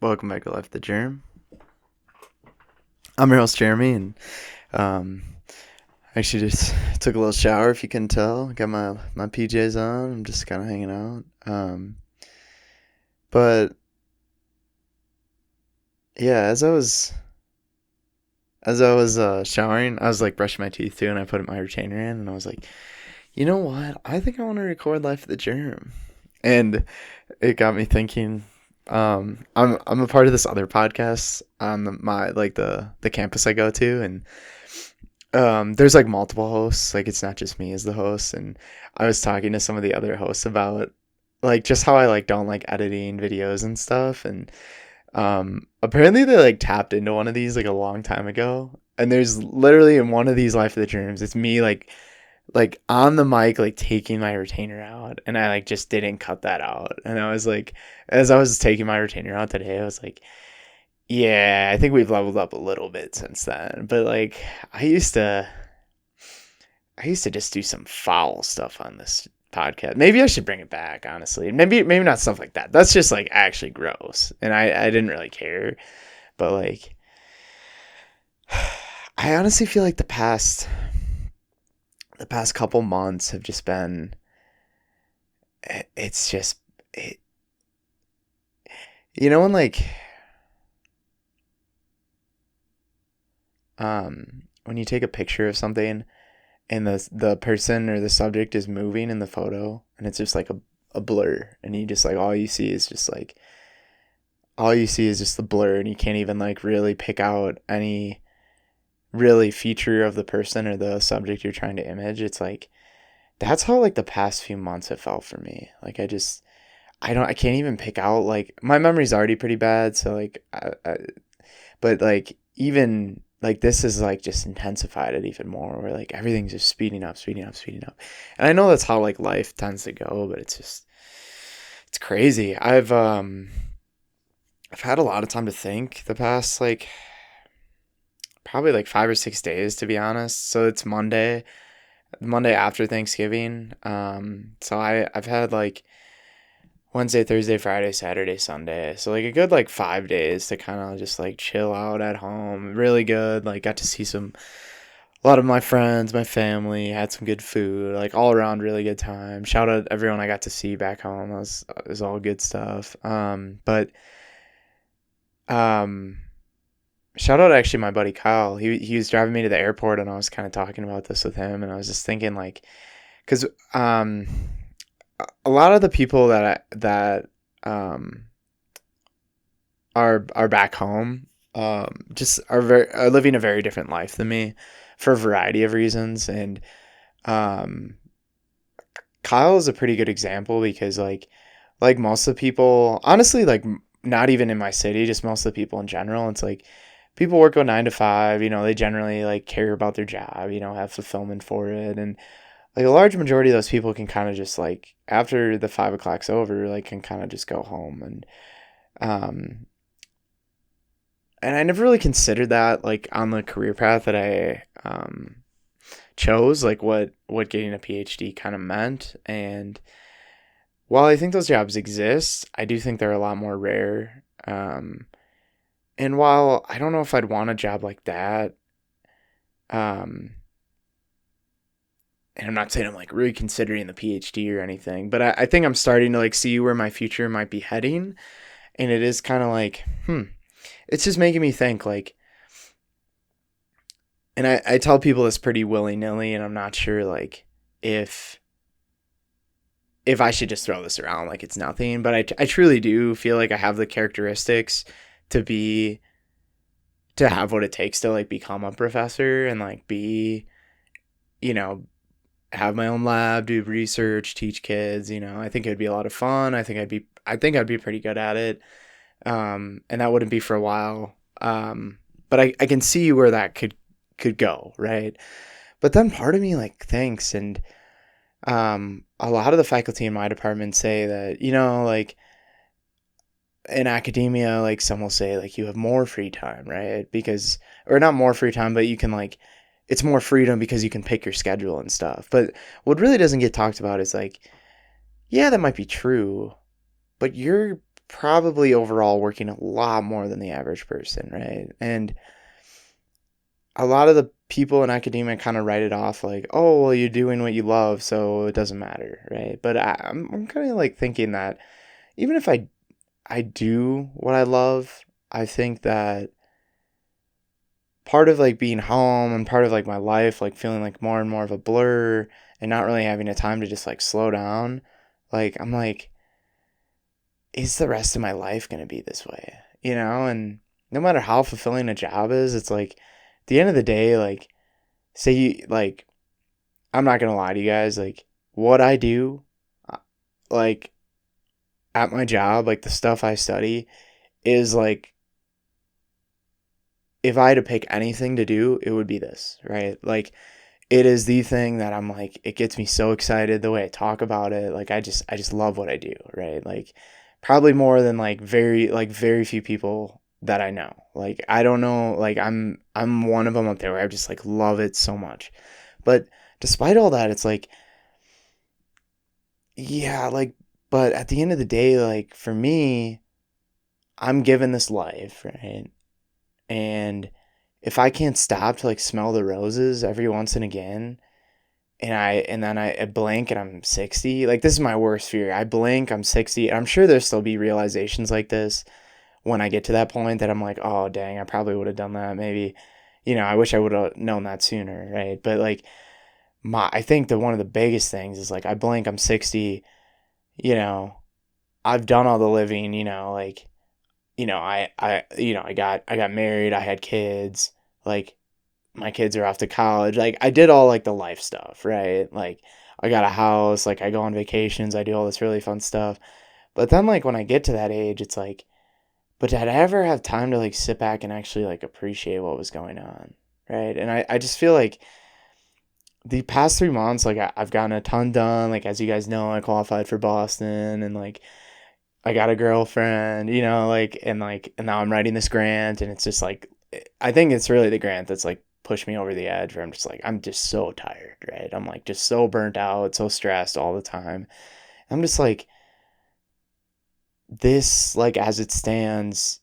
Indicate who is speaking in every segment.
Speaker 1: Welcome back to Life the Germ. I'm your host Jeremy, and um, actually just took a little shower. If you can tell, got my PJs on. I'm just kind of hanging out. But yeah, as I was showering, I was like brushing my teeth too, and I put my retainer in, and I was like, you know what? I think I want to record Life of the Germ, and it got me thinking. I'm a part of this other podcast on my like the campus I go to, and there's like multiple hosts. Like it's not just me as the host, and I was talking to some of the other hosts about like just how I like don't like editing videos and stuff, and apparently they like tapped into one of these like a long time ago, and there's literally in one of these Life of the Dreams, it's me like on the mic like taking my retainer out, and I like just didn't cut that out, and I was like, as I was taking my retainer out today, I was like, yeah, I think we've leveled up a little bit since then, but like i used to I used to just do some foul stuff on this podcast. Maybe I should bring it back, honestly. Maybe not stuff like that. That's just like actually gross, and I didn't really care, but like I honestly feel like the past couple months have just been, it's just it, when like when you take a picture of something and the person or the subject is moving in the photo, and it's just like a blur, and you just like all you see is just the blur, and you can't even like really pick out any really feature of the person or the subject you're trying to image. It's like that's how like the past few months have felt for me. Like I can't even pick out, like my memory's already pretty bad, so like but like even like this is like just intensified it even more, where like everything's just speeding up, speeding up, speeding up. And I know that's how like life tends to go, but it's crazy. I've had a lot of time to think the past like probably like 5 or 6 days, to be honest. So it's Monday after Thanksgiving. So I've had like Wednesday, Thursday, Friday, Saturday, Sunday. So like a good like 5 days to kind of just like chill out at home. Really good. Like got to see a lot of my friends, my family, had some good food, like all around really good time. Shout out everyone I got to see back home. It was all good stuff. But um shout out actually my buddy Kyle. He was driving me to the airport, and I was kind of talking about this with him, and I was just thinking like, because a lot of the people that um are back home just are living a very different life than me for a variety of reasons, and um Kyle is a pretty good example because like most of the people, honestly, like not even in my city, just most of the people in general, it's like people work a 9 to 5, they generally like care about their job, have fulfillment for it, and like a large majority of those people can kind of just like after the 5 o'clock's over, like can kind of just go home, um and I never really considered that like on the career path that I chose, like what getting a PhD kind of meant. And while I think those jobs exist, I do think they're a lot more rare. And while I don't know if I'd want a job like that, um and I'm not saying I'm like really considering the PhD or anything, but I think I'm starting to like see where my future might be heading. And it is kind of like, it's just making me think like, and I tell people this pretty willy nilly, and I'm not sure like if I should just throw this around like it's nothing, but I truly do feel like I have the characteristics to be, to have what it takes to like become a professor and like be, you know, have my own lab, do research, teach kids. I think it'd be a lot of fun. I think I'd be pretty good at it. And that wouldn't be for a while. But I can see where that could go, right? But then part of me like thinks, and a lot of the faculty in my department say that, like in academia, like some will say like you have more free time, right? Because, or not more free time, but you can like, it's more freedom because you can pick your schedule and stuff. But what really doesn't get talked about is like, yeah, that might be true, but probably overall working a lot more than the average person, right? And a lot of the people in academia kind of write it off like, oh, well, you're doing what you love, so it doesn't matter, right? But I'm kind of like thinking that even if I do what I love, I think that part of like being home and part of like my life like feeling like more and more of a blur and not really having a time to just like slow down, like I'm like, is the rest of my life going to be this way, and no matter how fulfilling a job is, it's like at the end of the day, like, say you like, I'm not going to lie to you guys, like what I do, uh, like at my job, like the stuff I study is like, if I had to pick anything to do, it would be this, right? Like it is the thing that I'm like, it gets me so excited the way I talk about it. Like I just love what I do, right? Like probably more than very few people that I know. Like I don't know, like I'm one of them up there where I just like love it so much. But despite all that, it's like, yeah, like, but at the end of the day, like for me, I'm given this life, right? And if I can't stop to like smell the roses every once and again, and then I blink and I'm 60, like this is my worst fear. I blink, I'm 60. I'm sure there'll still be realizations like this when I get to that point that I'm like, oh dang, I probably would have done that. Maybe, I wish I would have known that sooner, right? But like I think that one of the biggest things is like I blink, I'm 60, you know, I've done all the living, like I got married, I had kids, like my kids are off to college. Like I did all like the life stuff, right? Like I got a house, like I go on vacations, I do all this really fun stuff. But then like when I get to that age, it's like, but did I ever have time to like sit back and actually like appreciate what was going on? Right. And I just feel like the past 3 months, like I've gotten a ton done. Like as you guys know, I qualified for Boston and like I got a girlfriend, and now I'm writing this grant, and it's just like, I think it's really the grant that's like pushed me over the edge where I'm just like, I'm just so tired, right? I'm like just so burnt out, so stressed all the time. I'm just like, this, like, as it stands,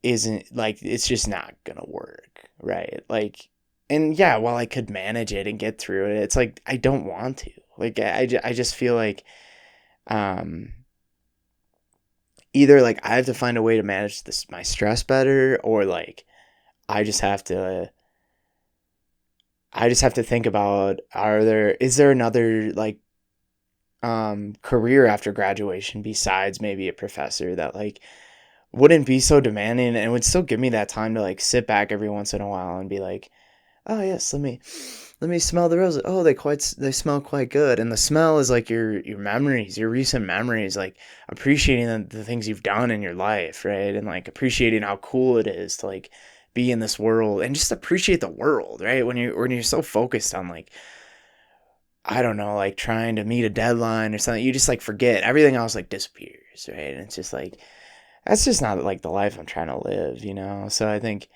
Speaker 1: isn't like, it's just not gonna work, right? Like, and yeah, while I could manage it and get through it, it's like, I don't want to. Like, I just feel like, um, either like I have to find a way to manage this my stress better, or like I just have to I just have to think about, is there another like career after graduation besides maybe a professor that like wouldn't be so demanding and would still give me that time to like sit back every once in a while and be like, oh yes, let me smell the roses. Oh, they smell quite good. And the smell is like your memories, your recent memories, like appreciating the things you've done in your life, right? And like appreciating how cool it is to like be in this world and just appreciate the world, right? When you're so focused on like, I don't know, like trying to meet a deadline or something, you just like forget everything else, like disappears, right? And it's just like, that's just not like the life I'm trying to live. So I think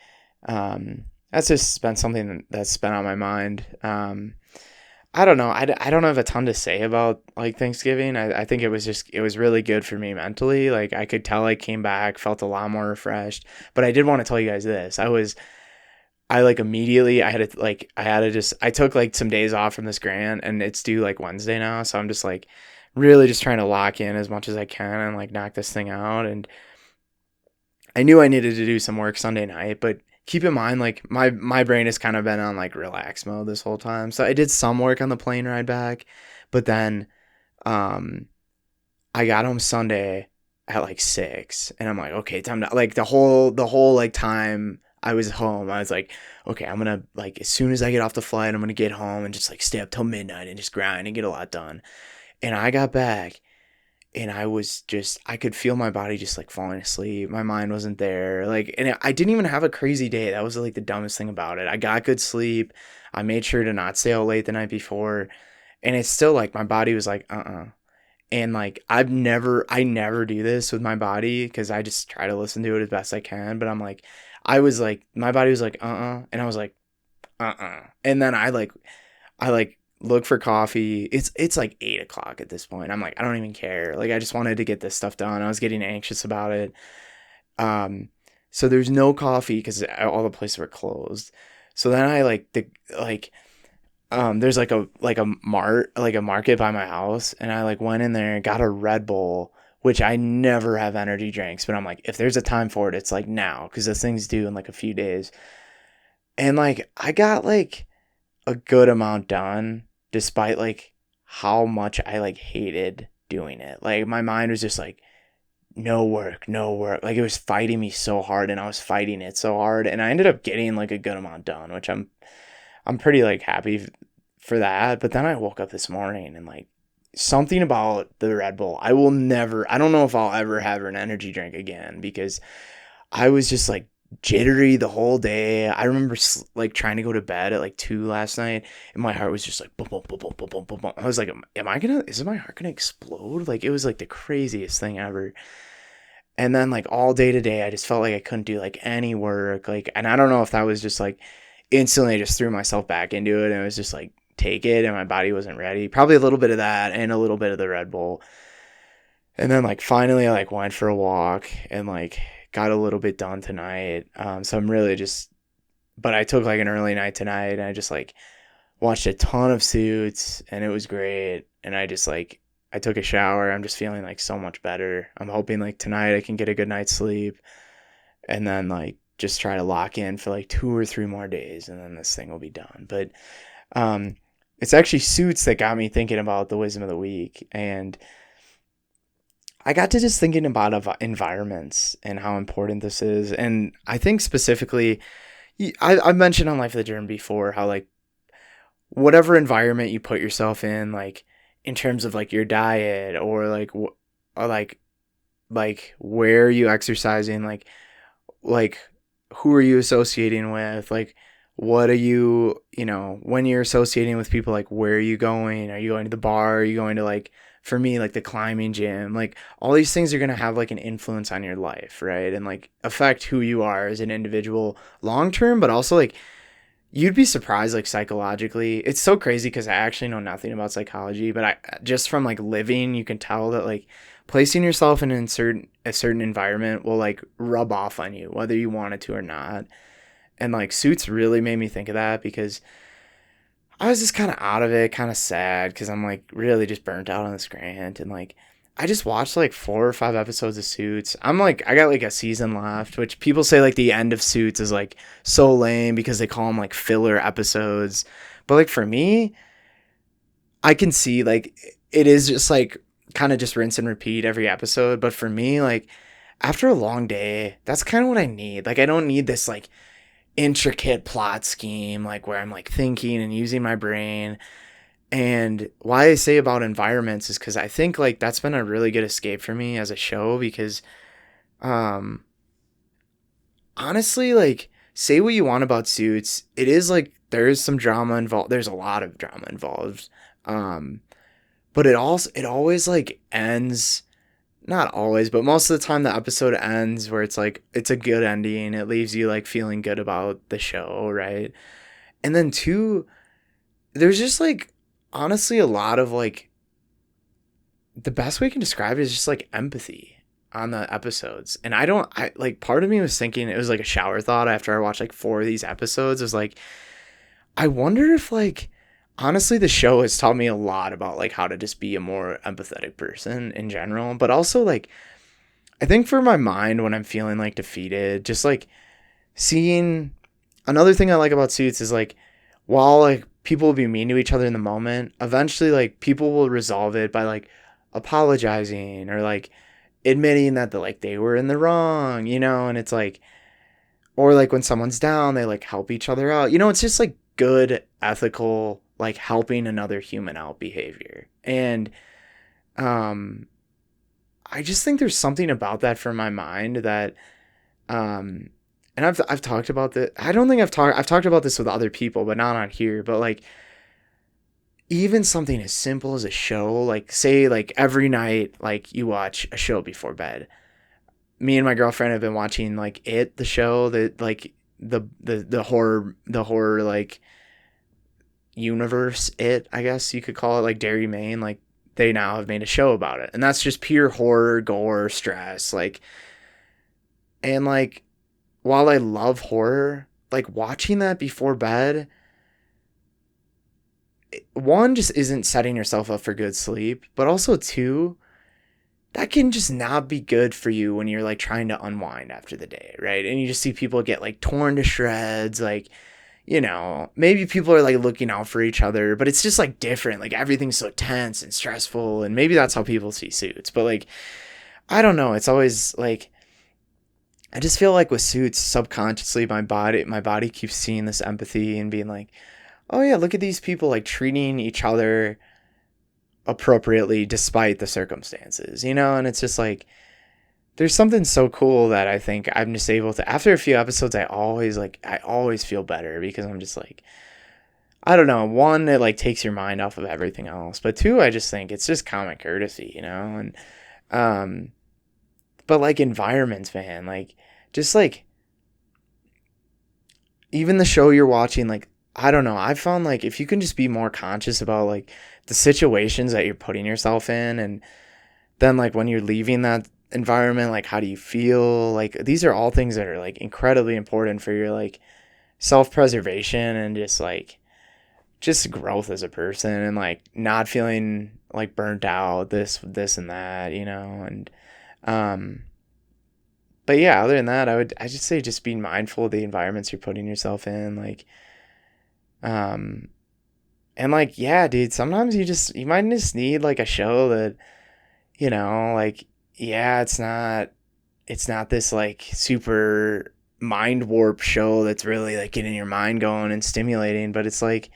Speaker 1: that's just been something that's been on my mind. I don't know. I don't have a ton to say about like Thanksgiving. I think it was really good for me mentally. Like I could tell I came back, felt a lot more refreshed. But I did want to tell you guys this. I like immediately I took like some days off from this grant and it's due like Wednesday now. So I'm just like really just trying to lock in as much as I can and like knock this thing out. And I knew I needed to do some work Sunday night, but keep in mind, like my brain has kind of been on like relax mode this whole time. So I did some work on the plane ride back, but then um I got home Sunday at like 6, and I'm like, okay, time to like the whole like time I was home, I was like, okay, I'm gonna like as soon as I get off the flight, I'm gonna get home and just like stay up till midnight and just grind and get a lot done. And I got back and I could feel my body just like falling asleep. My mind wasn't there. Like, and I didn't even have a crazy day. That was like the dumbest thing about it. I got good sleep. I made sure to not stay out late the night before. And it's still like my body was like, And like, I never do this with my body because I just try to listen to it as best I can. But I'm like, my body was like, And I was like, And then I like look for coffee. It's like 8 o'clock at this point. I'm like, I don't even care. Like, I just wanted to get this stuff done. I was getting anxious about it. Um, so there's no coffee because all the places were closed. So then I there's like a market by my house, and I like went in there and got a Red Bull, which I never have energy drinks, but I'm like, if there's a time for it, it's like now, because this thing's due in like a few days. And like I got like a good amount done despite like how much I like hated doing it. Like my mind was just like, no work, no work. Like it was fighting me so hard, and I was fighting it so hard, and I ended up getting like a good amount done, which I'm pretty like happy for that. But then I woke up this morning and like something about the Red Bull, I don't know if I'll ever have an energy drink again, because I was just like jittery the whole day. I remember like trying to go to bed at like 2 last night, and my heart was just like boom, boom, boom, boom, boom, boom, boom, boom. I was like, is my heart gonna explode? Like it was like the craziest thing ever. And then like all day today, I just felt like I couldn't do like any work. Like, and I don't know if that was just like instantly just threw myself back into it, and it was just like, take it, and my body wasn't ready. Probably a little bit of that and a little bit of the Red Bull. And then like finally I like went for a walk and like got a little bit done tonight. So I'm really just, but I took like an early night tonight, and I just like watched a ton of Suits, and it was great. And I just like, I took a shower. I'm just feeling like so much better. I'm hoping like tonight I can get a good night's sleep, and then like just try to lock in for like 2 or 3 more days, and then this thing will be done. But um, it's actually Suits that got me thinking about the wisdom of the week. And I got to just thinking about environments and how important this is. And I think specifically, I've mentioned on Life of the Germ before how like whatever environment you put yourself in, like in terms of like your diet, or like or like where are you exercising, like who are you associating with, like what are you, when you're associating with people, like where are you going? Are you going to the bar? Are you going to, like, for me, like the climbing gym? Like all these things are going to have like an influence on your life, right? And like affect who you are as an individual long term, but also like you'd be surprised, like psychologically. It's so crazy because I actually know nothing about psychology, but I just from like living, you can tell that like placing yourself in a certain environment will like rub off on you, whether you want it to or not. And like Suits really made me think of that, because I was just kind of out of it, kind of sad, because I'm like really just burnt out on this grant. And like I just watched like 4 or 5 episodes of Suits. I'm like, I got like a season left, which people say like the end of Suits is like so lame because they call them like filler episodes. But like for me, I can see like it is just like kind of just rinse and repeat every episode. But for me, like after a long day, that's kind of what I need. Like I don't need this like intricate plot scheme, like where I'm like thinking and using my brain. And why I say about environments is because I think like that's been a really good escape for me as a show, because um honestly, like, say what you want about Suits, it is like there is some drama involved. There's a lot of drama involved. Um but it always like ends, not always, but most of the time the episode ends where it's like it's a good ending. It leaves you like feeling good about the show, right? And then two, there's just like honestly a lot of like, the best way I can describe it is just like empathy on the episodes. And I like, part of me was thinking, it was like a shower thought after I watched like 4 of these episodes. It was like, I wonder if like, honestly, the show has taught me a lot about like how to just be a more empathetic person in general. But also like, I think for my mind when I'm feeling like defeated, just like seeing, another thing I like about Suits is like, while like people will be mean to each other in the moment, eventually like people will resolve it by like apologizing, or like admitting that like they were in the wrong, and it's like, or like when someone's down, they like help each other out. It's just like good ethical, like helping another human out behavior. And um I just think there's something about that for my mind that um and I've talked about this. I don't think I've talked about this with other people, but not on here. But like even something as simple as a show, like say like every night, like you watch a show before bed. Me and my girlfriend have been watching like the show that like the horror like universe, I guess you could call it, like Derry, Maine, like they now have made a show about it. And that's just pure horror, gore, stress. Like, and like, while I love horror, like watching that before bed, one, just isn't setting yourself up for good sleep, but also two, that can just not be good for you when you're like trying to unwind after the day, right? And you just see people get like torn to shreds, like, maybe people are like looking out for each other, but it's just like different. Like everything's so tense and stressful, and maybe that's how people see Suits. But like, I don't know. It's always like, I just feel like with Suits, subconsciously, my body keeps seeing this empathy and being like, oh yeah, look at these people like treating each other appropriately despite the circumstances, And it's just like, there's something so cool that I think I'm just able to, after a few episodes, I always feel better because I'm just like, I don't know. One, it like takes your mind off of everything else, but two, I just think it's just common courtesy. And, um, but like environments, man, like just like even the show you're watching, like, I don't know. I found like if you can just be more conscious about like the situations that you're putting yourself in, and then like when you're leaving that environment, like how do you feel? Like these are all things that are like incredibly important for your like self-preservation and just growth as a person, and like not feeling like burnt out, this and that, and um but yeah, other than that, I just say just being mindful of the environments you're putting yourself in, like um and like, yeah, dude, sometimes you might just need like a show that, like, yeah, it's not this like super mind warp show that's really like getting your mind going and stimulating, but it's like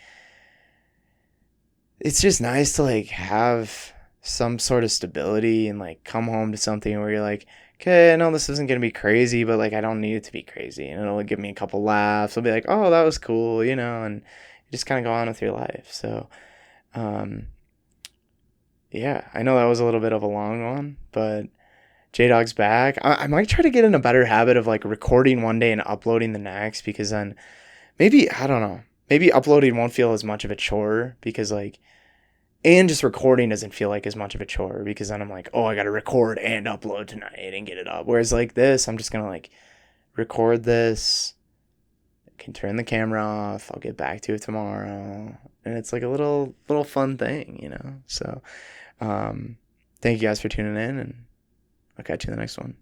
Speaker 1: it's just nice to like have some sort of stability and like come home to something where you're like, okay, I know this isn't gonna be crazy, but like I don't need it to be crazy, and it'll give me a couple laughs. I'll be like, oh, that was cool, and you just kind of go on with your life. So, um, yeah, I know that was a little bit of a long one, but J Dog's back. I might try to get in a better habit of like recording one day and uploading the next, because then maybe, I don't know, maybe uploading won't feel as much of a chore because like, and just recording doesn't feel like as much of a chore because then I'm like, oh, I got to record and upload tonight and get it up. Whereas like this, I'm just going to like record this, can turn the camera off. I'll get back to it tomorrow. And it's like a little fun thing. So, thank you guys for tuning in, and I'll catch you in the next one.